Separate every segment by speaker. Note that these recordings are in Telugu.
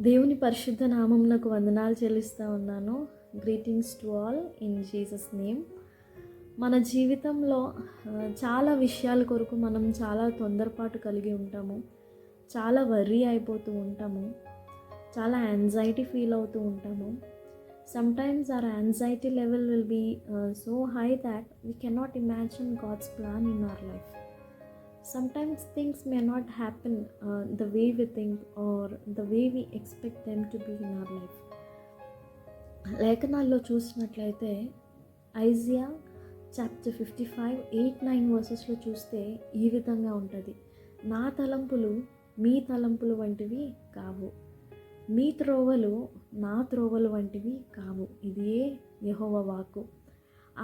Speaker 1: దేవుని పరిశుద్ధ నామమునకు వందనాలు చెల్లిస్తూ ఉన్నాను. Greetings to all in Jesus name. మన జీవితంలో చాలా విషయాల కొరకు మనం చాలా తొందరపాటు కలిగి ఉంటాము. చాలా వర్రీ అయిపోతూ ఉంటాము. చాలా యాంగ్జైటీ ఫీల్ అవుతూ ఉంటాము. Sometimes our anxiety level will be so high that we cannot imagine God's plan in our life. Sometimes things may not happen the way we think or the way we expect them to be in our life. లేఖనాల్లో చూసినట్లయితే ఐజియా చాప్టర్ 55 8-9 వర్సెస్లో చూస్తే ఈ విధంగా ఉంటుంది. నా తలంపులు మీ తలంపులు వంటివి కావు, మీ త్రోవలు నా త్రోవలు వంటివి కావు. ఇదే యెహోవా వాక్కు.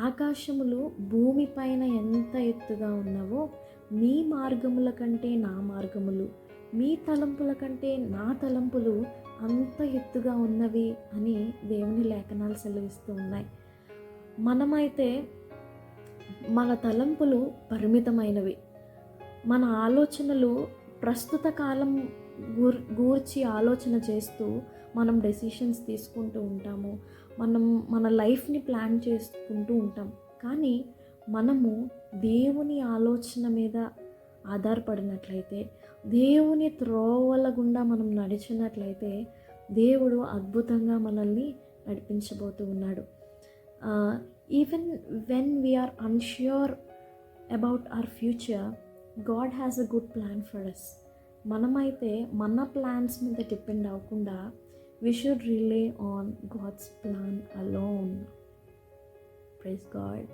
Speaker 1: ఆకాశములు భూమిపైన ఎంత ఎత్తుగా ఉన్నవో మీ మార్గముల కంటే నా మార్గములు, మీ తలంపుల కంటే నా తలంపులు అంత ఎత్తుగా ఉన్నవి అని దేవుని లేఖనాలు సెలవిస్తూ ఉన్నాయి. మనమైతే మన తలంపులు పరిమితమైనవి. మన ఆలోచనలు ప్రస్తుత కాలం గూర్చి ఆలోచన చేస్తూ మనం డెసిషన్స్ తీసుకుంటూ ఉంటాము. మన లైఫ్ని ప్లాన్ చేసుకుంటూ ఉంటాం. కానీ మనము దేవుని ఆలోచన మీద ఆధారపడినట్లయితే, దేవుని త్రోవల గుండా మనం నడిచినట్లయితే దేవుడు అద్భుతంగా మనల్ని నడిపించబోతూ ఉన్నాడు. Even when we are unsure about our future, God has a good plan for us. మనమైతే మన ప్లాన్స్ మీద డిపెండ్ అవ్వకుండా we should rely on God's plan alone. Praise God.